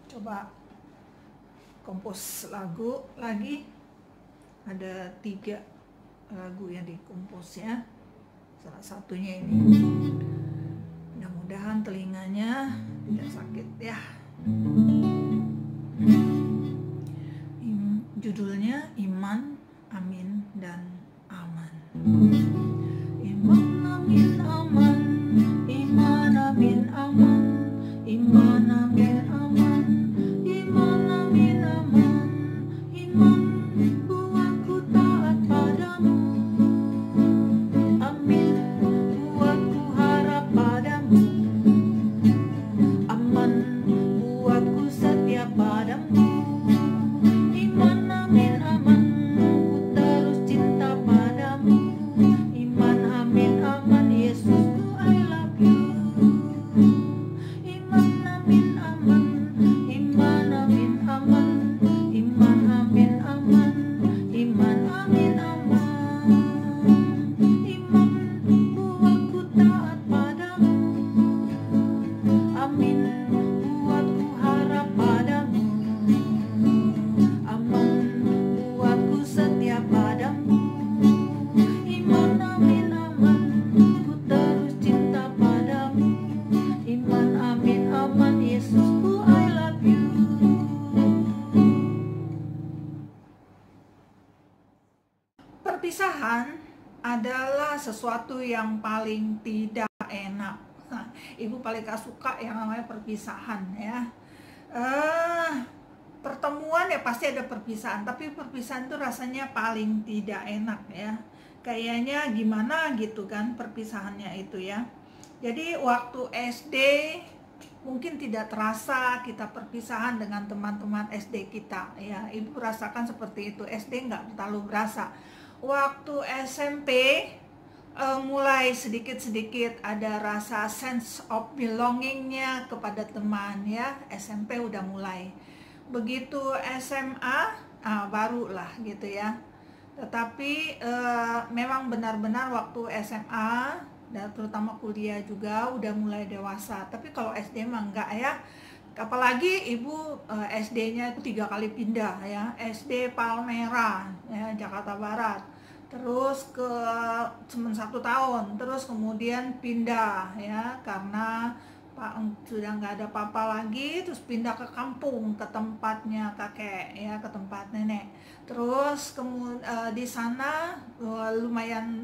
Coba kompos lagu lagi. Ada 3 lagu yang dikompos ya. Salah satunya ini. Mudah-mudahan telinganya tidak sakit ya. Judulnya Iman, Amin, dan Aman. Iman, amin, aman. Iman, amin, aman. Iman, amin, aman. Iman, amin, aman. Iman, buatku taat padamu. Amin, buatku harap padamu. Aman, buatku setia padamu. Iman, amin, aman, ku terus cinta padamu. Iman, amin, aman, Yesusku, I love you. Iman, amin, aman. Iman, amin, aman. Iman, amin, aman. Iman, amin, aman. Iman, buatku taat padamu. Amin, buatku harap padamu. Aman, buatku setia padamu. Iman, amin, aman, ku terus cinta padamu. Iman, amin, aman, Yesusku, I love you. Perpisahan adalah sesuatu yang paling tidak enak. Ibu paling gak suka yang namanya perpisahan ya. Pertemuan ya pasti ada perpisahan, tapi perpisahan itu rasanya paling tidak enak ya. Kayaknya gimana gitu kan perpisahannya itu ya. Jadi waktu SD mungkin tidak terasa kita perpisahan dengan teman-teman SD kita ya. Ibu rasakan seperti itu. SD nggak terlalu berasa. Waktu SMP mulai sedikit-sedikit ada rasa sense of belongingnya kepada teman ya. SMP udah mulai. Begitu SMA barulah gitu ya. Tetapi memang benar-benar waktu SMA dan terutama kuliah juga udah mulai dewasa. Tapi kalau SD mah enggak ya. Apalagi ibu SD-nya itu 3 kali pindah ya. SD Palmera ya, Jakarta Barat. Terus ke cuma 1 tahun, terus kemudian pindah ya karena sudah nggak ada papa lagi, terus pindah ke kampung, ke tempatnya kakek ya, ke tempat nenek. Terus kemudian di sana lumayan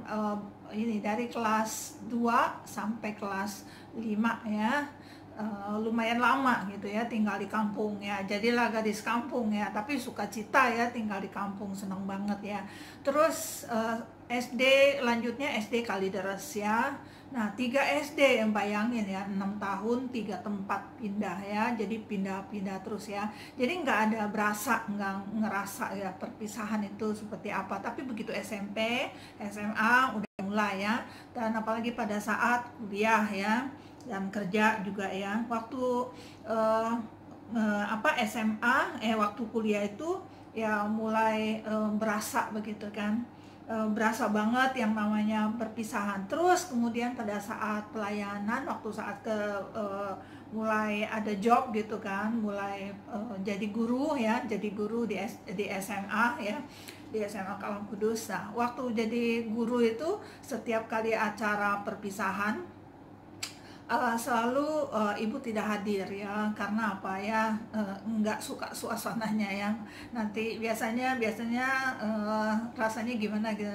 ini dari kelas 2 sampai kelas 5 ya. Lumayan lama gitu ya tinggal di kampung ya, jadilah gadis kampung ya, tapi sukacita ya tinggal di kampung, seneng banget ya. Terus SD lanjutnya SD Kalideres ya. Nah 3 SD yang bayangin ya, 6 tahun 3 tempat pindah ya, jadi pindah-pindah terus ya. Jadi nggak ada berasa, nggak ngerasa ya perpisahan itu seperti apa. Tapi begitu SMP, SMA udah mulai ya, dan apalagi pada saat kuliah ya dan kerja juga ya. Waktu SMA waktu kuliah itu ya mulai berasa begitu kan. Berasa banget yang namanya perpisahan. Terus kemudian pada saat pelayanan, waktu saat mulai ada job gitu kan, mulai jadi guru ya, jadi guru di SMA ya, di SMA Kalam Kudus. Nah waktu jadi guru itu setiap kali acara perpisahan selalu ibu tidak hadir ya, karena apa ya, nggak suka suasananya yang nanti biasanya rasanya gimana gitu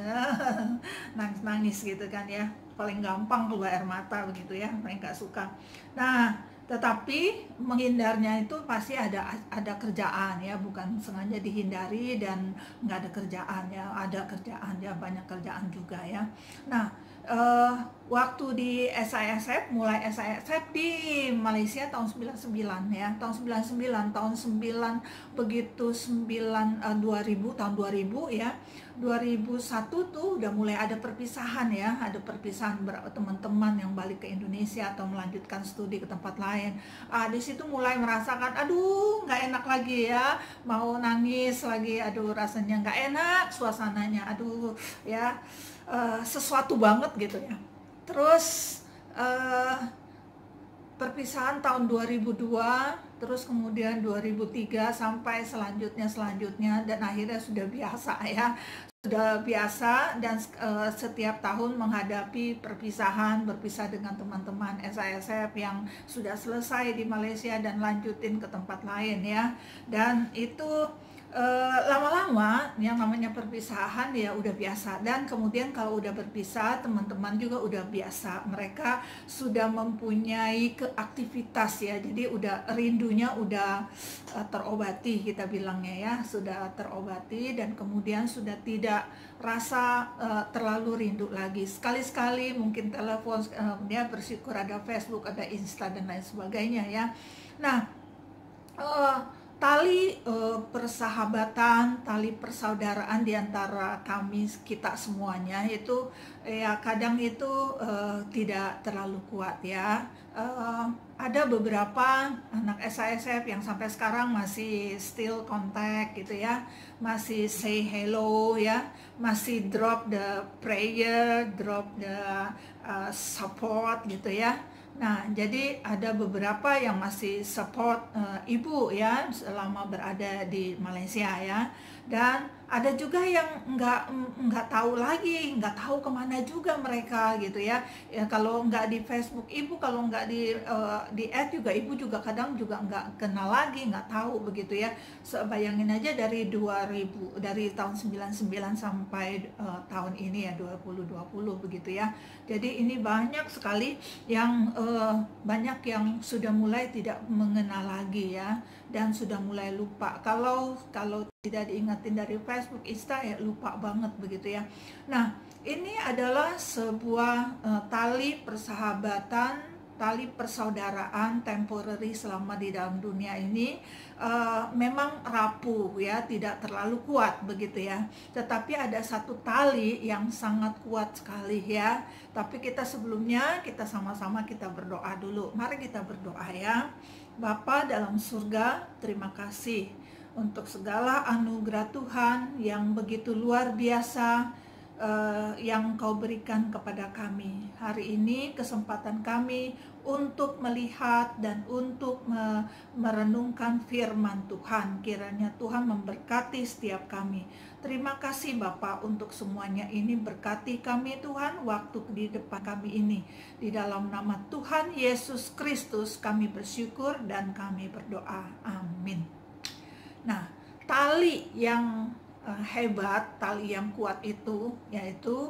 nangis gitu kan ya, paling gampang keluar air mata begitu ya, paling nggak suka. Nah tetapi menghindarnya itu pasti ada kerjaan ya, bukan sengaja dihindari dan nggak ada kerjaan ya, ada kerjaan ya, banyak kerjaan juga ya. Nah waktu di SISF, mulai SISF di Malaysia tahun 99 ya, tahun 9 begitu 2000 tahun 2000 ya, 2001 tuh udah mulai ada perpisahan ya, ada perpisahan teman-teman yang balik ke Indonesia atau melanjutkan studi ke tempat lain. Di situ mulai merasakan aduh nggak enak lagi ya, mau nangis lagi, aduh rasanya nggak enak suasananya, aduh ya sesuatu banget gitu ya. Terus perpisahan tahun 2002, terus kemudian 2003 sampai selanjutnya dan akhirnya sudah biasa ya. Sudah biasa dan setiap tahun menghadapi perpisahan, berpisah dengan teman-teman SISF yang sudah selesai di Malaysia dan lanjutin ke tempat lain ya. Dan itu lama-lama yang namanya perpisahan ya udah biasa, dan kemudian kalau udah berpisah teman-teman juga udah biasa, mereka sudah mempunyai keaktivitas ya, jadi udah rindunya udah terobati, kita bilangnya ya, sudah terobati, dan kemudian sudah tidak rasa terlalu rindu lagi. Sekali-sekali mungkin telepon, dia bersyukur ada Facebook, ada Insta dan lain sebagainya ya. Nah, tali persahabatan, tali persaudaraan di antara kami, kita semuanya itu ya kadang itu tidak terlalu kuat ya. Ada beberapa anak SISF yang sampai sekarang masih still contact gitu ya, masih say hello ya, masih drop the prayer, drop the support gitu ya. Nah, jadi ada beberapa yang masih support ibu ya selama berada di Malaysia ya, dan ada juga yang nggak tahu lagi, nggak tahu kemana juga mereka gitu ya. Ya kalau nggak di Facebook ibu, kalau nggak di add juga ibu juga kadang juga nggak kenal lagi, nggak tahu begitu ya. Bayangin aja dari 2000, dari tahun 99 sampai tahun ini ya 2020 begitu ya. Jadi ini banyak sekali yang banyak yang sudah mulai tidak mengenal lagi ya, dan sudah mulai lupa. Kalau tidak diingatin dari Facebook, Insta ya lupa banget begitu ya. Nah, ini adalah sebuah tali persahabatan, tali persaudaraan temporary selama di dalam dunia ini memang rapuh ya, tidak terlalu kuat begitu ya. Tetapi ada satu tali yang sangat kuat sekali ya. Tapi kita sebelumnya kita sama-sama kita berdoa dulu. Mari kita berdoa ya. Bapa dalam surga, terima kasih untuk segala anugerah Tuhan yang begitu luar biasa yang Kau berikan kepada kami. Hari ini kesempatan kami untuk melihat dan untuk merenungkan firman Tuhan. Kiranya Tuhan memberkati setiap kami. Terima kasih Bapa untuk semuanya ini. Berkati kami Tuhan waktu di depan kami ini. Di dalam nama Tuhan Yesus Kristus kami bersyukur dan kami berdoa. Amin. Nah, tali yang hebat, tali yang kuat itu yaitu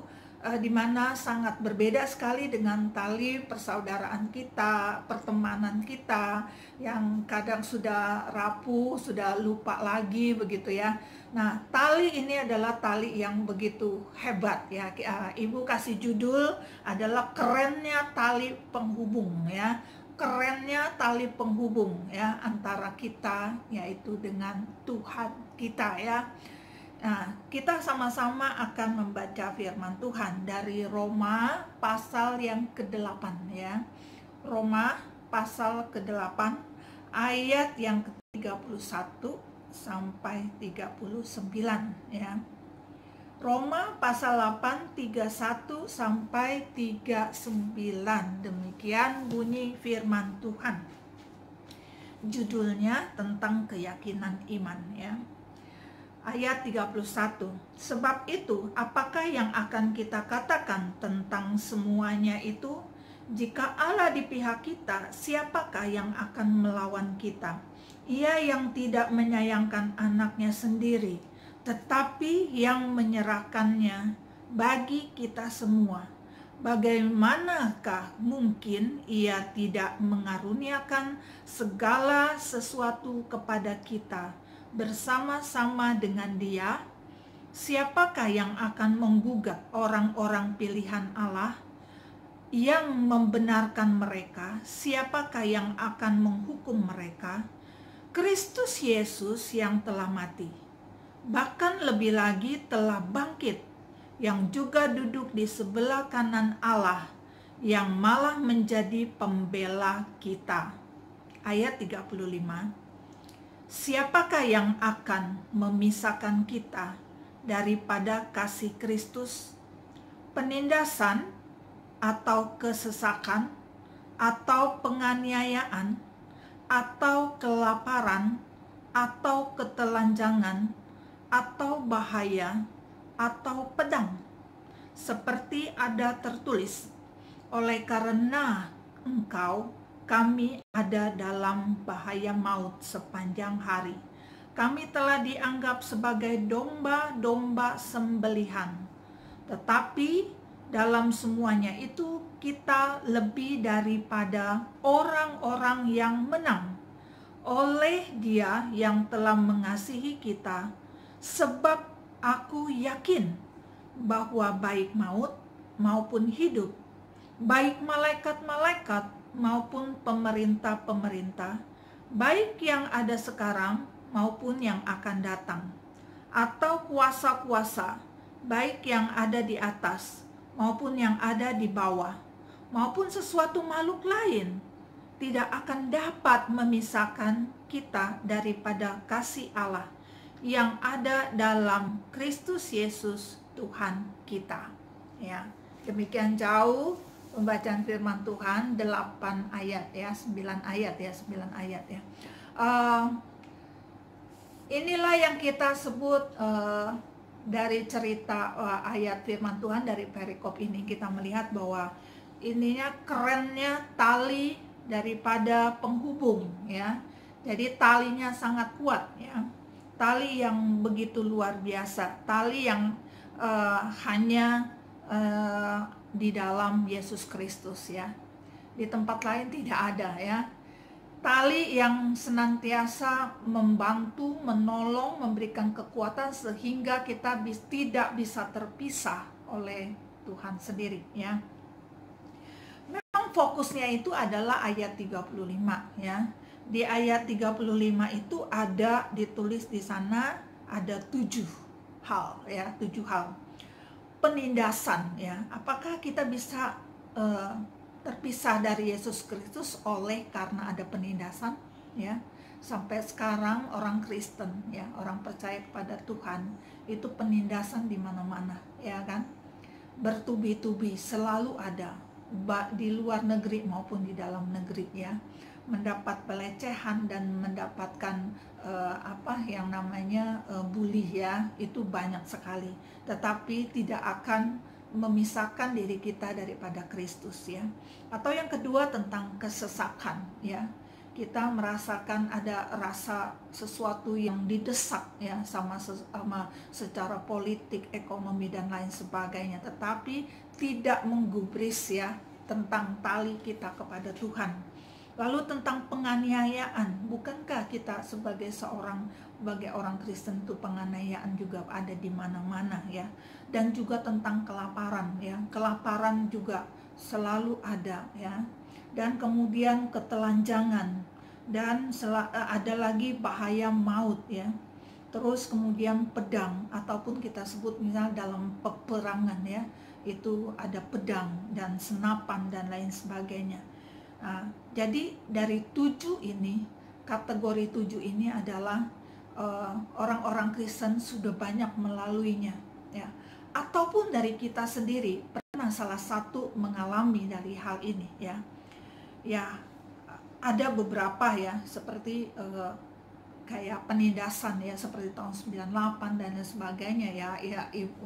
dimana sangat berbeda sekali dengan tali persaudaraan kita, pertemanan kita yang kadang sudah rapuh, sudah lupa lagi begitu ya. Nah, tali ini adalah tali yang begitu hebat ya. Ibu kasih judul adalah kerennya tali penghubung ya. Kerennya tali penghubung ya antara kita yaitu dengan Tuhan kita ya. Nah, kita sama-sama akan membaca firman Tuhan dari Roma pasal yang ke-8 ya. Roma pasal ke-8 ayat yang ke-31 sampai 39 ya. Roma pasal 8 31 sampai 39. Demikian bunyi firman Tuhan. Judulnya tentang keyakinan iman ya. Ayat 31. Sebab itu, apakah yang akan kita katakan tentang semuanya itu? Jika Allah di pihak kita, siapakah yang akan melawan kita? Ia yang tidak menyayangkan anaknya sendiri, tetapi yang menyerahkannya bagi kita semua. Bagaimanakah mungkin ia tidak mengaruniakan segala sesuatu kepada kita bersama-sama dengan Dia? Siapakah yang akan menggugat orang-orang pilihan Allah yang membenarkan mereka? Siapakah yang akan menghukum mereka? Kristus Yesus yang telah mati, bahkan lebih lagi telah bangkit, yang juga duduk di sebelah kanan Allah, yang malah menjadi pembela kita. Ayat 35. Siapakah yang akan memisahkan kita daripada kasih Kristus? Penindasan atau kesesakan atau penganiayaan, atau kelaparan, atau ketelanjangan, atau bahaya, atau pedang. Seperti ada tertulis, oleh karena engkau, kami ada dalam bahaya maut sepanjang hari. Kami telah dianggap sebagai domba-domba sembelihan. Tetapi dalam semuanya itu kita lebih daripada orang-orang yang menang oleh Dia yang telah mengasihi kita. Sebab aku yakin bahwa baik maut maupun hidup, baik malaikat-malaikat maupun pemerintah-pemerintah, baik yang ada sekarang maupun yang akan datang, atau kuasa-kuasa, baik yang ada di atas maupun yang ada di bawah, maupun sesuatu makhluk lain, tidak akan dapat memisahkan kita daripada kasih Allah yang ada dalam Kristus Yesus Tuhan kita. Ya, demikian jauh pembacaan firman Tuhan, 8 ayat ya, 9 ayat ya, 9 ayat ya. Inilah yang kita sebut dari cerita ayat firman Tuhan dari perikop ini, kita melihat bahwa ininya kerennya tali daripada penghubung ya. Jadi talinya sangat kuat ya. Tali yang begitu luar biasa, tali yang hanya di dalam Yesus Kristus ya. Di tempat lain tidak ada ya. Tali yang senantiasa membantu, menolong, memberikan kekuatan sehingga kita tidak bisa terpisah oleh Tuhan sendiri ya. Memang fokusnya itu adalah ayat 35 ya. Di ayat 35 itu ada ditulis di sana ada 7 hal ya, 7 hal. Penindasan ya. Apakah kita bisa terpisah dari Yesus Kristus oleh karena ada penindasan ya? Sampai sekarang orang Kristen ya, orang percaya kepada Tuhan itu penindasan di mana-mana ya kan, bertubi-tubi selalu ada, di luar negeri maupun di dalam negeri ya, mendapat pelecehan dan mendapatkan apa yang namanya bully ya, itu banyak sekali, tetapi tidak akan memisahkan diri kita daripada Kristus ya. Atau yang kedua tentang kesesakan ya, kita merasakan ada rasa sesuatu yang didesak ya, sama secara politik, ekonomi dan lain sebagainya, tetapi tidak menggubris ya tentang tali kita kepada Tuhan. Lalu tentang penganiayaan, bukankah kita sebagai orang Kristen itu penganiayaan juga ada di mana-mana ya. Dan juga tentang kelaparan ya, kelaparan juga selalu ada ya. Dan kemudian ketelanjangan, dan ada lagi bahaya maut ya. Terus kemudian pedang, ataupun kita sebut misalnya dalam peperangan ya, itu ada pedang dan senapan dan lain sebagainya. Nah, jadi dari 7 ini, kategori 7 ini adalah orang-orang Kristen sudah banyak melaluinya ya. Ataupun dari kita sendiri pernah salah satu mengalami dari hal ini ya. Ya, ada beberapa ya, seperti kayak penindasan ya, seperti tahun 98 dan lain sebagainya ya,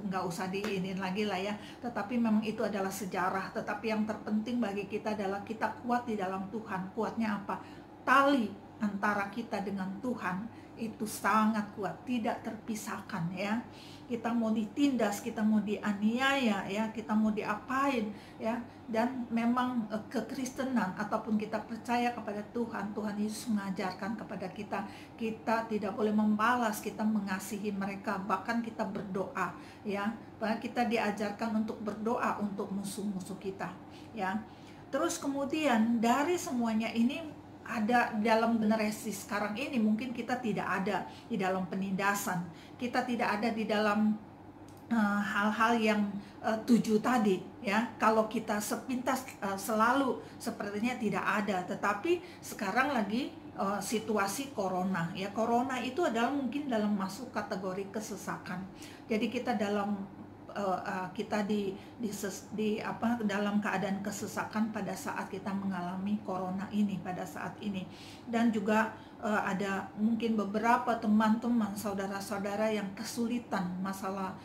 nggak usah diinin lagi lah ya, tetapi memang itu adalah sejarah. Tetapi yang terpenting bagi kita adalah kita kuat di dalam Tuhan. Kuatnya apa? Tali antara kita dengan Tuhan itu sangat kuat, tidak terpisahkan ya. Kita mau ditindas, kita mau dianiaya ya, kita mau diapain ya, dan memang kekristenan ataupun kita percaya kepada Tuhan, Tuhan Yesus mengajarkan kepada kita, kita tidak boleh membalas, kita mengasihi mereka, bahkan kita berdoa ya, bahkan kita diajarkan untuk berdoa untuk musuh-musuh kita ya. Terus kemudian dari semuanya ini ada dalam generasi sekarang ini, mungkin kita tidak ada di dalam penindasan, kita tidak ada di dalam hal-hal yang 7 tadi ya. Kalau kita sepintas selalu sepertinya tidak ada, tetapi sekarang lagi situasi corona ya. Corona itu adalah mungkin dalam masuk kategori kesesakan. Jadi kita dalam kita dalam keadaan kesesakan pada saat kita mengalami corona ini pada saat ini. Dan juga ada mungkin beberapa teman-teman, saudara-saudara yang kesulitan masalah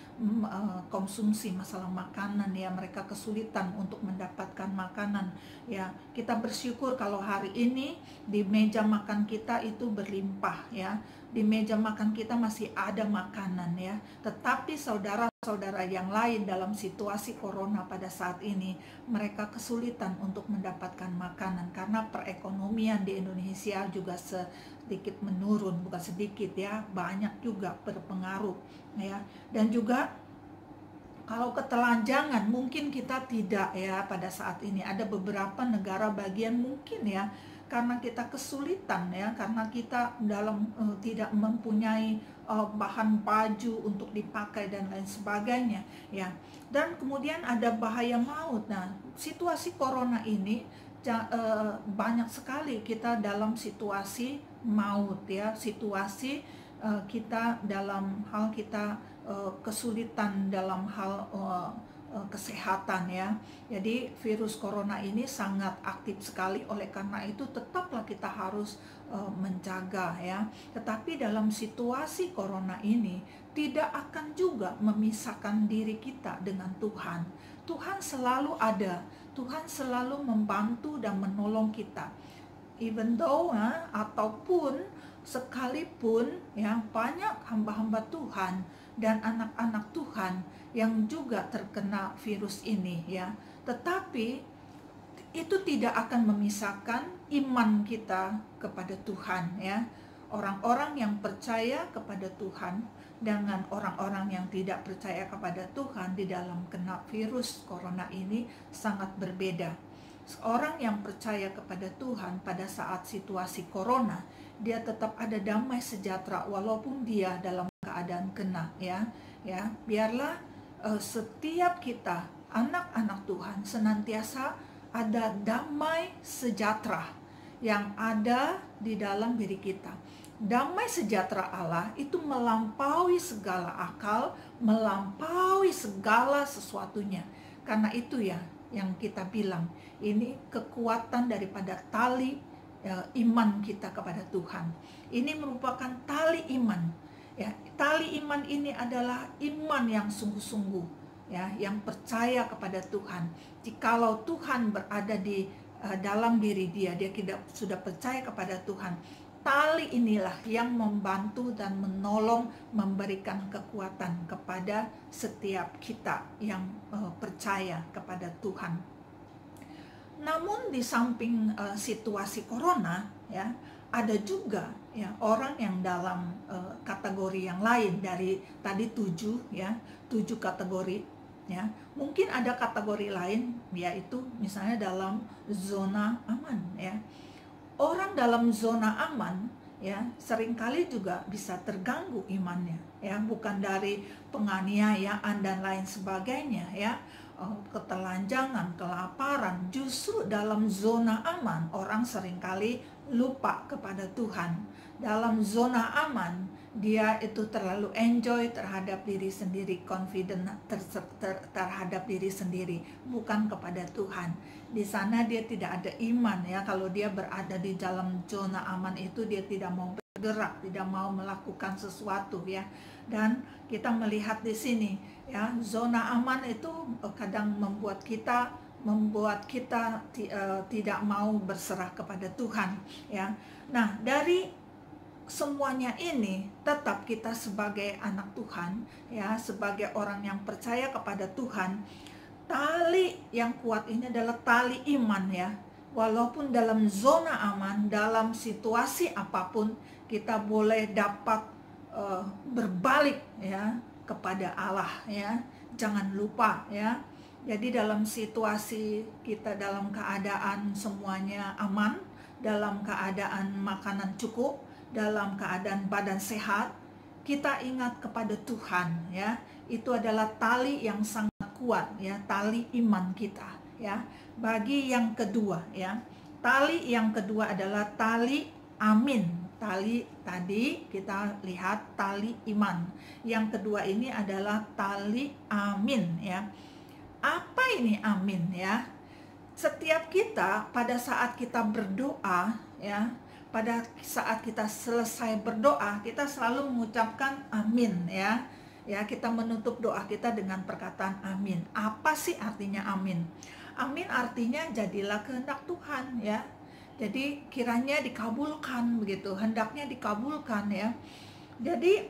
konsumsi, masalah makanan ya, mereka kesulitan untuk mendapatkan makanan ya. Kita bersyukur kalau hari ini di meja makan kita itu berlimpah ya, di meja makan kita masih ada makanan ya. Tetapi saudara-saudara yang lain dalam situasi corona pada saat ini, mereka kesulitan untuk mendapatkan makanan karena perekonomian di Indonesia juga sedikit menurun, bukan sedikit ya, banyak juga berpengaruh ya. Dan juga kalau ketelanjangan mungkin kita tidak ya pada saat ini. Ada beberapa negara bagian mungkin ya, karena kita kesulitan ya, karena kita tidak mempunyai bahan baju untuk dipakai dan lain sebagainya ya. Dan kemudian ada bahaya maut. Nah, situasi corona ini banyak sekali kita dalam situasi maut ya, situasi kita dalam hal kita kesulitan dalam hal kesehatan ya. Jadi virus corona ini sangat aktif sekali, oleh karena itu tetaplah kita harus menjaga ya. Tetapi dalam situasi corona ini tidak akan juga memisahkan diri kita dengan Tuhan. Tuhan selalu ada, Tuhan selalu membantu dan menolong kita. Even though ataupun sekalipun ya, banyak hamba-hamba Tuhan dan anak-anak Tuhan yang juga terkena virus ini ya, tetapi itu tidak akan memisahkan iman kita kepada Tuhan ya. Orang-orang yang percaya kepada Tuhan dengan orang-orang yang tidak percaya kepada Tuhan di dalam kena virus corona ini sangat berbeda. Orang yang percaya kepada Tuhan pada saat situasi corona, dia tetap ada damai sejahtera walaupun dia dalam keadaan kena ya. Biarlah setiap kita anak-anak Tuhan senantiasa ada damai sejahtera yang ada di dalam diri kita. Damai sejahtera Allah itu melampaui segala akal, melampaui segala sesuatunya. Karena itu ya yang kita bilang, ini kekuatan daripada tali iman kita kepada Tuhan. Ini merupakan tali iman ya. Tali iman ini adalah iman yang sungguh-sungguh ya, yang percaya kepada Tuhan. Jikalau Tuhan berada di dalam diri dia sudah percaya kepada Tuhan, tali inilah yang membantu dan menolong, memberikan kekuatan kepada setiap kita yang percaya kepada Tuhan. Namun di samping situasi corona ya, ada juga ya orang yang dalam kategori yang lain dari tadi 7 kategori ya. Mungkin ada kategori lain, yaitu misalnya dalam zona aman ya. Orang dalam zona aman ya seringkali juga bisa terganggu imannya ya, bukan dari penganiayaan dan lain sebagainya ya, ketelanjangan, kelaparan. Justru dalam zona aman orang seringkali lupa kepada Tuhan. Dalam zona aman dia itu terlalu enjoy terhadap diri sendiri, confident terhadap diri sendiri, bukan kepada Tuhan. Di sana dia tidak ada iman ya. Kalau dia berada di dalam zona aman itu, dia tidak mau bergerak, tidak mau melakukan sesuatu ya. Dan kita melihat di sini ya, zona aman itu kadang membuat kita tidak mau berserah kepada Tuhan ya. Nah, dari semuanya ini tetap kita sebagai anak Tuhan ya, sebagai orang yang percaya kepada Tuhan, tali yang kuat ini adalah tali iman ya. Walaupun dalam zona aman, dalam situasi apapun, kita boleh dapat berbalik ya kepada Allah ya. Jangan lupa ya. Jadi dalam situasi kita dalam keadaan semuanya aman, dalam keadaan makanan cukup, dalam keadaan badan sehat, kita ingat kepada Tuhan ya. Itu adalah tali yang sangat kuat ya, tali iman kita ya. Bagi yang kedua ya, tali yang kedua adalah tali amin tali tadi kita lihat tali iman. Yang kedua ini adalah tali amin ya. Apa ini amin ya? Setiap kita pada saat kita berdoa ya, pada saat kita selesai berdoa, kita selalu mengucapkan amin ya. Ya, kita menutup doa kita dengan perkataan amin. Apa sih artinya amin? Amin artinya jadilah kehendak Tuhan ya. Jadi kiranya dikabulkan begitu, hendaknya dikabulkan ya. Jadi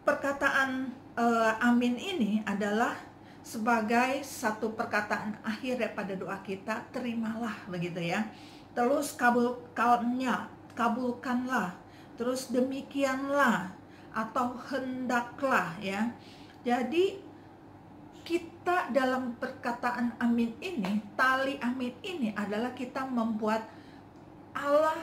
perkataan amin ini adalah sebagai satu perkataan akhir daripada doa kita, terimalah begitu ya. Terus kabulkanlah, terus demikianlah, atau hendaklah ya. Jadi kita dalam perkataan amin ini, tali amin ini adalah kita membuat Allah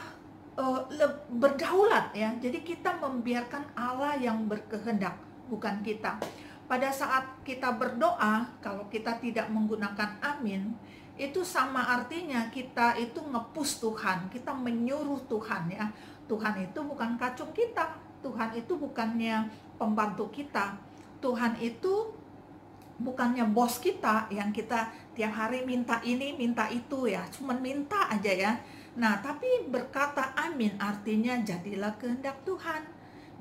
berdaulat ya. Jadi kita membiarkan Allah yang berkehendak, bukan kita. Pada saat kita berdoa, kalau kita tidak menggunakan amin, itu sama artinya kita itu nge-push Tuhan, kita menyuruh Tuhan ya. Tuhan itu bukan kacung kita, Tuhan itu bukannya pembantu kita, Tuhan itu bukannya bos kita yang kita tiap hari minta ini, minta itu ya, cuman minta aja ya. Nah, tapi berkata amin artinya jadilah kehendak Tuhan.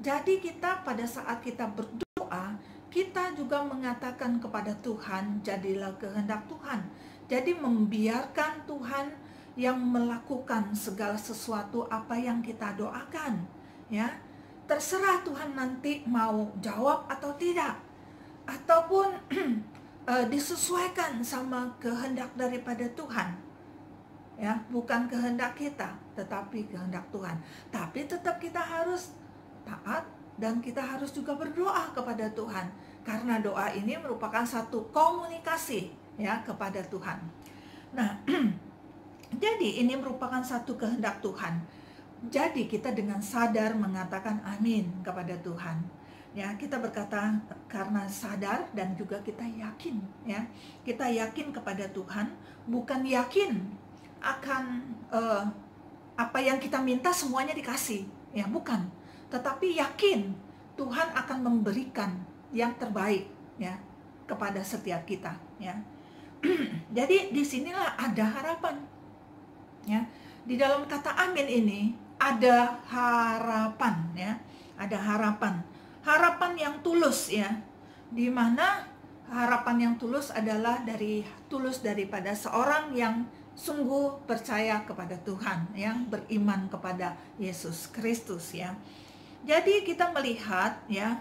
Jadi kita pada saat kita berdoa, kita juga mengatakan kepada Tuhan, jadilah kehendak Tuhan. Jadi membiarkan Tuhan yang melakukan segala sesuatu apa yang kita doakan ya. Terserah Tuhan nanti mau jawab atau tidak, ataupun disesuaikan sama kehendak daripada Tuhan ya, bukan kehendak kita tetapi kehendak Tuhan. Tapi tetap kita harus taat dan kita harus juga berdoa kepada Tuhan, karena doa ini merupakan satu komunikasi ya kepada Tuhan. Nah, jadi ini merupakan satu kehendak Tuhan. Jadi kita dengan sadar mengatakan amin kepada Tuhan. Ya, kita berkata karena sadar dan juga kita yakin ya. Kita yakin kepada Tuhan, bukan yakin akan apa yang kita minta semuanya dikasih, ya bukan. Tetapi yakin Tuhan akan memberikan yang terbaik ya kepada setiap kita ya. Jadi disinilah ada harapan ya. Di dalam kata amin ini ada harapan ya, ada harapan. Harapan yang tulus ya. Di mana harapan yang tulus adalah tulus daripada seorang yang sungguh percaya kepada Tuhan, yang beriman kepada Yesus Kristus ya. Jadi kita melihat ya,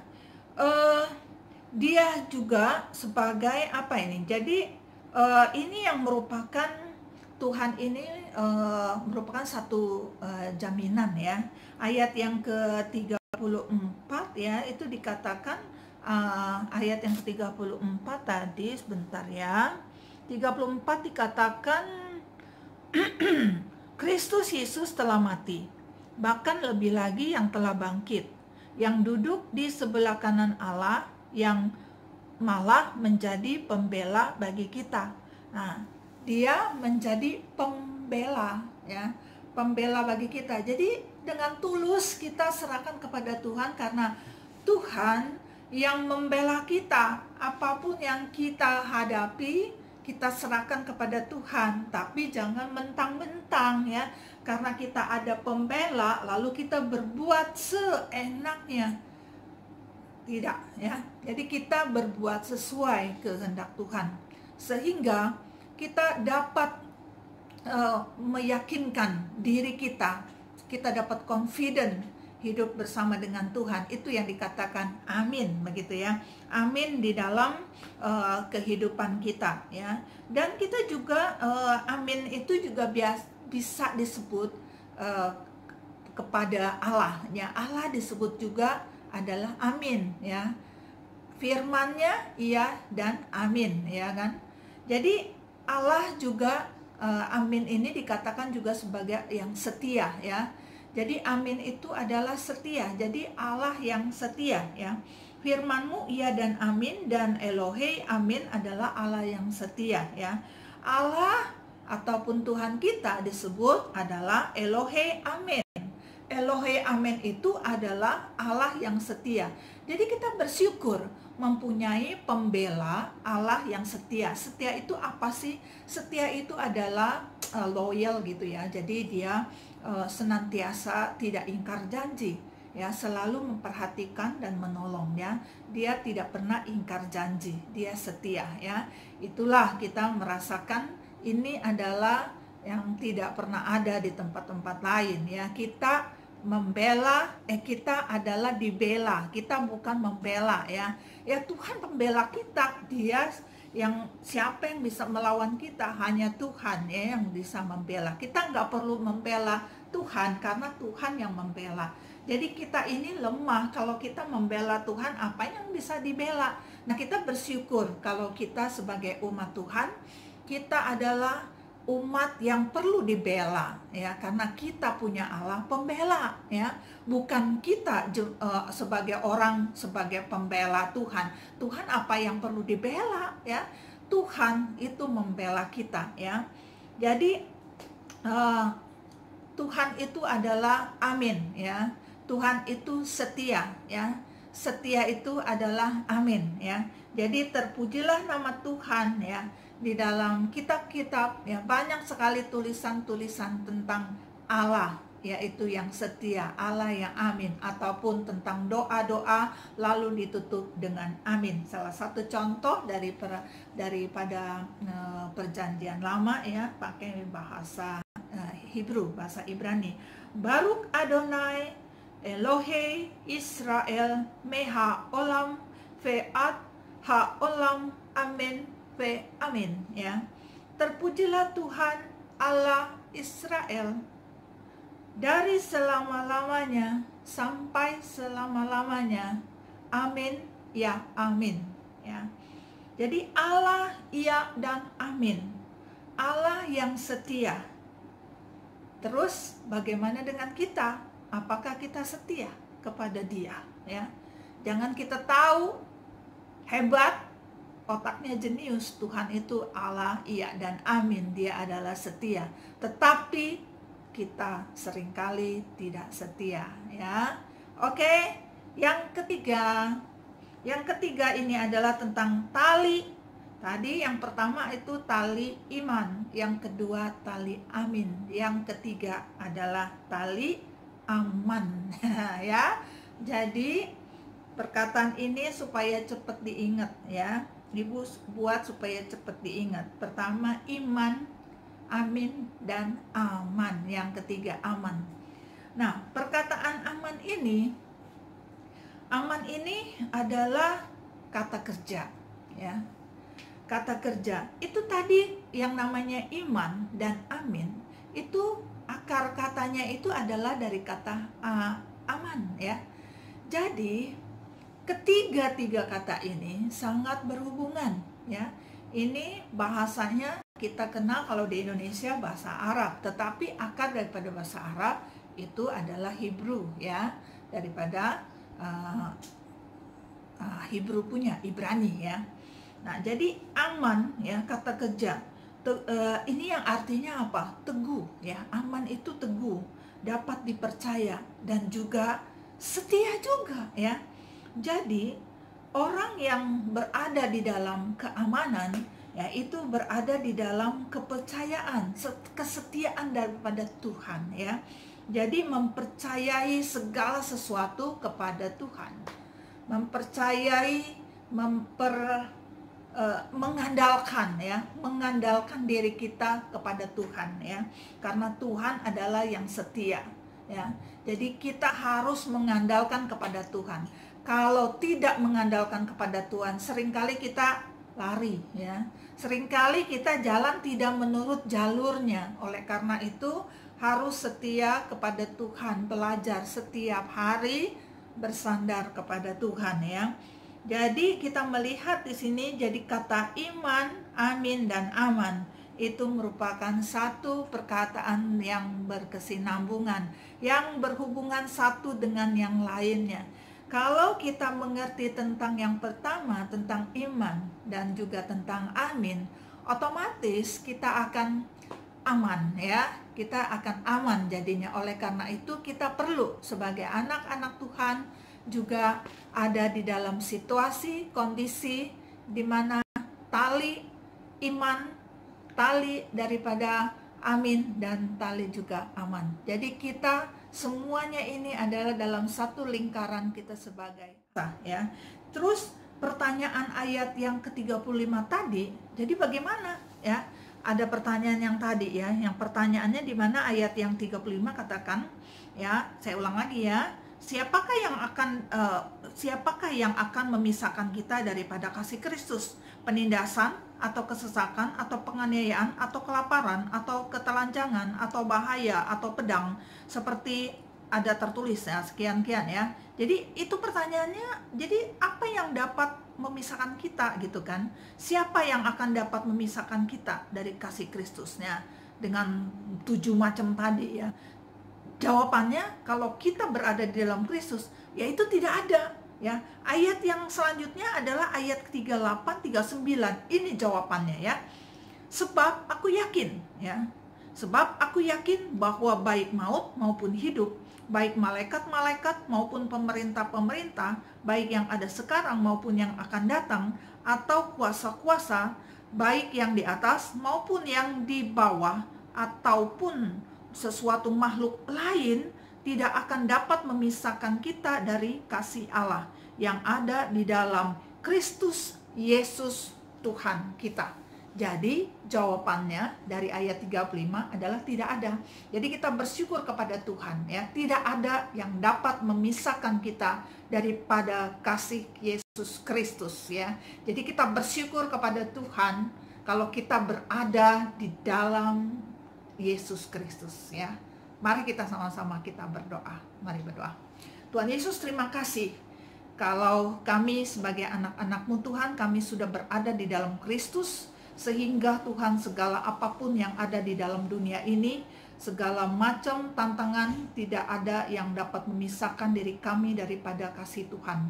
dia juga sebagai apa ini? Jadi ini yang merupakan Tuhan ini merupakan satu jaminan ya. Ayat yang ke-34 ya, itu dikatakan ayat yang ke-34 tadi, sebentar ya. 34 dikatakan Kristus Yesus telah mati, bahkan lebih lagi yang telah bangkit, yang duduk di sebelah kanan Allah, yang malah menjadi pembela bagi kita. Nah, dia menjadi pembela ya, pembela bagi kita. Jadi dengan tulus kita serahkan kepada Tuhan, karena Tuhan yang membela kita. Apapun yang kita hadapi, kita serahkan kepada Tuhan. Tapi jangan mentang-mentang ya, karena kita ada pembela lalu kita berbuat seenaknya. Tidak ya. Jadi kita berbuat sesuai kehendak Tuhan, sehingga kita dapat meyakinkan diri kita, kita dapat confident hidup bersama dengan Tuhan. Itu yang dikatakan amin begitu ya. Amin di dalam kehidupan kita ya. Dan kita juga amin itu juga bisa disebut kepada Allah ya. Allah disebut juga adalah amin ya. Firman-Nya iya dan amin ya kan. Jadi Allah juga amin ini dikatakan juga sebagai yang setia ya. Jadi amin itu adalah setia. Jadi Allah yang setia ya. Firman-Mu iya dan amin, dan Elohe amin adalah Allah yang setia ya. Allah ataupun Tuhan kita disebut adalah Elohe amin. Elohe Amen itu adalah Allah yang setia. Jadi kita bersyukur mempunyai pembela Allah yang setia. Setia itu apa sih? Setia itu adalah loyal gitu ya. Jadi dia senantiasa tidak ingkar janji, ya, selalu memperhatikan dan menolong, ya. Dia tidak pernah ingkar janji, dia setia, ya. Itulah kita merasakan ini adalah yang tidak pernah ada di tempat-tempat lain, ya. Kita membela, kita adalah dibela, kita bukan membela, ya. Ya, Tuhan pembela kita. Dia yang, siapa yang bisa melawan kita? Hanya Tuhan, ya, yang bisa membela. Kita nggak perlu membela Tuhan, karena Tuhan yang membela. Jadi kita ini lemah. Kalau kita membela Tuhan, apa yang bisa dibela? Nah, kita bersyukur kalau kita sebagai umat Tuhan, kita adalah umat yang perlu dibela, ya, karena kita punya Allah pembela, ya. Bukan kita sebagai orang, sebagai pembela Tuhan. Tuhan apa yang perlu dibela, ya? Tuhan itu membela kita, ya. Jadi Tuhan itu adalah amin, ya. Tuhan itu setia, ya. Setia itu adalah amin, ya. Jadi terpujilah nama Tuhan, ya. Di dalam kitab-kitab, ya, banyak sekali tulisan-tulisan tentang Allah, yaitu yang setia, Allah yang amin, ataupun tentang doa-doa lalu ditutup dengan amin. Salah satu contoh daripada perjanjian lama, ya, pakai bahasa Hebrew, bahasa Ibrani. Baruk Adonai Elohe Israel meha olam ve'at ha'olam amin amin, ya. Terpujilah Tuhan Allah Israel dari selama-lamanya sampai selama-lamanya. Amin, ya, amin, ya. Jadi Allah, ya, dan amin. Allah yang setia. Terus bagaimana dengan kita? Apakah kita setia kepada Dia, ya? Jangan kita tahu hebat, otaknya jenius, Tuhan itu Allah, iya, dan amin, Dia adalah setia. Tetapi kita seringkali tidak setia, ya. Oke, yang ketiga ini adalah tentang tali. Tadi yang pertama itu tali iman, yang kedua tali amin, yang ketiga adalah tali aman. Ya. Jadi perkataan ini supaya cepat diingat, ya. Ibu buat supaya cepat diingat. Pertama iman, amin, dan aman. Yang ketiga aman. Nah, perkataan aman ini adalah kata kerja, ya. Kata kerja itu tadi yang namanya iman dan amin, itu akar katanya itu adalah dari kata aman, ya. Jadi ketiga kata ini sangat berhubungan, ya. Ini bahasanya kita kenal kalau di Indonesia bahasa Arab, tetapi akar daripada bahasa Arab itu adalah Hebrew, ya, daripada Hebrew punya Ibrani, ya. Nah, jadi aman, ya, kata kerja. Ini yang artinya apa? Teguh, ya. Aman itu teguh, dapat dipercaya dan juga setia juga, ya. Jadi orang yang berada di dalam keamanan, ya, itu berada di dalam kepercayaan, kesetiaan daripada Tuhan, ya. Jadi mempercayai segala sesuatu kepada Tuhan, mempercayai, mengandalkan, ya, mengandalkan diri kita kepada Tuhan, ya, karena Tuhan adalah yang setia, ya. Jadi kita harus mengandalkan kepada Tuhan. Kalau tidak mengandalkan kepada Tuhan, seringkali kita lari, ya. Seringkali kita jalan tidak menurut jalurnya. Oleh karena itu harus setia kepada Tuhan, belajar setiap hari bersandar kepada Tuhan, ya. Jadi kita melihat di sini, jadi kata iman, amin, dan aman itu merupakan satu perkataan yang berkesinambungan, yang berhubungan satu dengan yang lainnya. Kalau kita mengerti tentang yang pertama, tentang iman dan juga tentang amin, otomatis kita akan aman, ya. kita akan aman jadinya. Oleh karena itu kita perlu sebagai anak-anak Tuhan juga ada di dalam situasi, kondisi di mana tali iman, tali daripada amin, dan tali juga aman. Jadi kita semuanya ini adalah dalam satu lingkaran kita sebagai ya. Terus pertanyaan ayat yang ke-35 tadi, jadi bagaimana ya? Ada pertanyaan yang tadi ya, yang pertanyaannya di mana ayat yang 35 katakan ya, saya ulang lagi ya, siapakah yang akan memisahkan kita daripada kasih Kristus? Penindasan atau kesesakan atau penganiayaan atau kelaparan atau ketelanjangan atau bahaya atau pedang, seperti ada tertulis ya, sekian-kian ya. Jadi itu pertanyaannya, jadi apa yang dapat memisahkan kita gitu kan? Siapa yang akan dapat memisahkan kita dari kasih Kristusnya dengan 7 macam tadi ya? Jawabannya, kalau kita berada di dalam Kristus, ya itu tidak ada ya. Ayat yang selanjutnya adalah ayat 38, 39. Ini jawabannya ya. Sebab aku yakin ya. Sebab aku yakin bahwa baik maut maupun hidup, baik malaikat-malaikat maupun pemerintah-pemerintah, baik yang ada sekarang maupun yang akan datang, atau kuasa-kuasa, baik yang di atas maupun yang di bawah, ataupun sesuatu makhluk lain, tidak akan dapat memisahkan kita dari kasih Allah yang ada di dalam Kristus Yesus Tuhan kita. Jadi jawabannya dari ayat 35 adalah tidak ada. Jadi kita bersyukur kepada Tuhan ya, tidak ada yang dapat memisahkan kita daripada kasih Yesus Kristus ya. Jadi kita bersyukur kepada Tuhan kalau kita berada di dalam Yesus Kristus ya. Mari kita sama-sama kita berdoa. Mari berdoa. Tuhan Yesus, terima kasih kalau kami sebagai anak-anak-Mu Tuhan, kami sudah berada di dalam Kristus, sehingga Tuhan segala apapun yang ada di dalam dunia ini, segala macam tantangan, tidak ada yang dapat memisahkan diri kami daripada kasih Tuhan.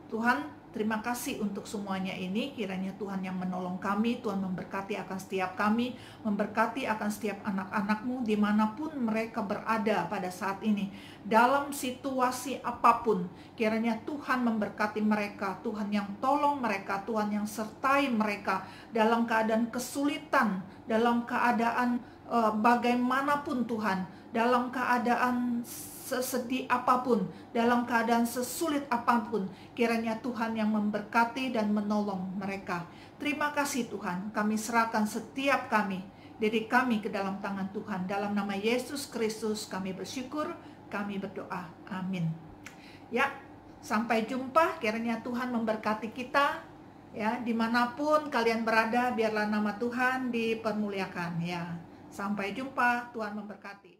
Tuhan, terima kasih untuk semuanya ini. Kiranya Tuhan yang menolong kami, Tuhan memberkati akan setiap kami, memberkati akan setiap anak-anak-Mu dimanapun mereka berada pada saat ini, dalam situasi apapun. Kiranya Tuhan memberkati mereka, Tuhan yang tolong mereka, Tuhan yang sertai mereka dalam keadaan kesulitan, dalam keadaan bagaimanapun Tuhan, dalam keadaan sesedih apapun, dalam keadaan sesulit apapun, kiranya Tuhan yang memberkati dan menolong mereka. Terima kasih Tuhan, kami serahkan setiap diri kami ke dalam tangan Tuhan. Dalam nama Yesus Kristus kami bersyukur, kami berdoa. Amin. Ya, sampai jumpa, kiranya Tuhan memberkati kita. Ya, dimanapun kalian berada, biarlah nama Tuhan dipermuliakan ya. Sampai jumpa, Tuhan memberkati.